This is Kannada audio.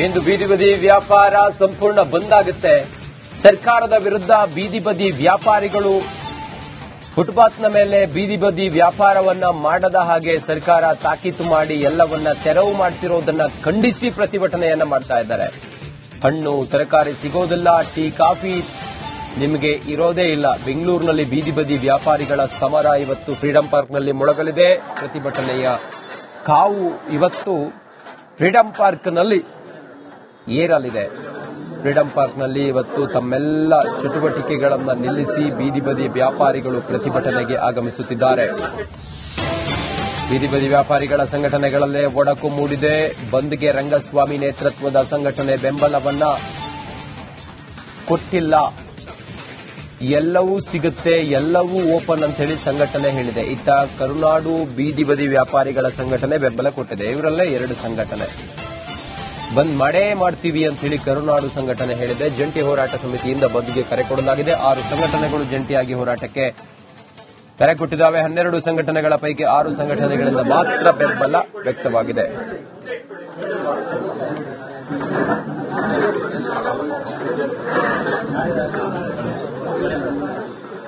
ಇಂದು ಬೀದಿ ಬದಿ ವ್ಯಾಪಾರ ಸಂಪೂರ್ಣ ಬಂದ್ ಆಗುತ್ತೆ. ಸರ್ಕಾರದ ವಿರುದ್ಧ ಬೀದಿ ಬದಿ ವ್ಯಾಪಾರಿಗಳು ಫುಟ್ಪಾತ್ನ ಮೇಲೆ ಬೀದಿ ಬದಿ ವ್ಯಾಪಾರವನ್ನ ಮಾಡದ ಹಾಗೆ ಸರ್ಕಾರ ತಾಕೀತು ಮಾಡಿ ಎಲ್ಲವನ್ನ ತೆರವು ಮಾಡ್ತಿರೋದನ್ನ ಖಂಡಿಸಿ ಪ್ರತಿಭಟನೆಯನ್ನ ಮಾಡ್ತಾ ಇದ್ದಾರೆ. ಹಣ್ಣು ತರಕಾರಿ ಸಿಗೋದಿಲ್ಲ, ಟೀ ಕಾಫಿ ನಿಮಗೆ ಇರೋದೇ ಇಲ್ಲ. ಬೆಂಗಳೂರಿನಲ್ಲಿ ಬೀದಿ ಬದಿ ವ್ಯಾಪಾರಿಗಳ ಸಮರ ಇವತ್ತು ಫ್ರೀಡಂ ಪಾರ್ಕ್ನಲ್ಲಿ ಮೊಳಗಲಿದೆ. ಪ್ರತಿಭಟನೆಯ ಕಾವು ಇವತ್ತು ಫ್ರೀಡಂ ಪಾರ್ಕ್ನಲ್ಲಿ ಏರಲಿದೆ. ಫ್ರೀಡಂ ಪಾರ್ಕ್ನಲ್ಲಿ ಇವತ್ತು ತಮ್ಮೆಲ್ಲ ಚಟುವಟಿಕೆಗಳನ್ನು ನಿಲ್ಲಿಸಿ ಬೀದಿ ಬದಿ ವ್ಯಾಪಾರಿಗಳು ಪ್ರತಿಭಟನೆಗೆ ಆಗಮಿಸುತ್ತಿದ್ದಾರೆ. ಬೀದಿ ಬದಿ ವ್ಯಾಪಾರಿಗಳ ಸಂಘಟನೆಗಳಲ್ಲೇ ಒಡಕು ಮೂಡಿದೆ. ಬಂದ್ಗೆ ರಂಗಸ್ವಾಮಿ ನೇತೃತ್ವದ ಸಂಘಟನೆ ಬೆಂಬಲವನ್ನ ಕೊಟ್ಟಿಲ್ಲ. ಎಲ್ಲವೂ ಸಿಗುತ್ತೆ, ಎಲ್ಲವೂ ಓಪನ್ ಅಂತ ಹೇಳಿ ಸಂಘಟನೆ ಹೇಳಿದೆ. ಇತ್ತ ಕರುನಾಡು ಬೀದಿ ಬದಿ ವ್ಯಾಪಾರಿಗಳ ಸಂಘಟನೆ ಬೆಂಬಲ ಕೊಟ್ಟಿದೆ. ಇವರಲ್ಲೇ ಎರಡು ಸಂಘಟನೆ ಬಂದ್ ಮಾಡೇ ಮಾಡ್ತೀವಿ ಅಂತ ಹೇಳಿ ಕರುನಾಡು ಸಂಘಟನೆ ಹೇಳಿದೆ. ಜಂಟಿ ಹೋರಾಟ ಸಮಿತಿಯಿಂದ ಬಂದ್ಗೆ ಕರೆ ಕೊಡಲಾಗಿದೆ. 6 ಸಂಘಟನೆಗಳು ಜಂಟಿಯಾಗಿ ಹೋರಾಟಕ್ಕೆ ಕರೆ ಕೊಟ್ಟಿದ್ದಾವೆ. 12 ಸಂಘಟನೆಗಳ ಪೈಕಿ 6 ಸಂಘಟನೆಗಳಿಂದ ಮಾತ್ರ ಬೆಂಬಲ ವ್ಯಕ್ತವಾಗಿದೆ.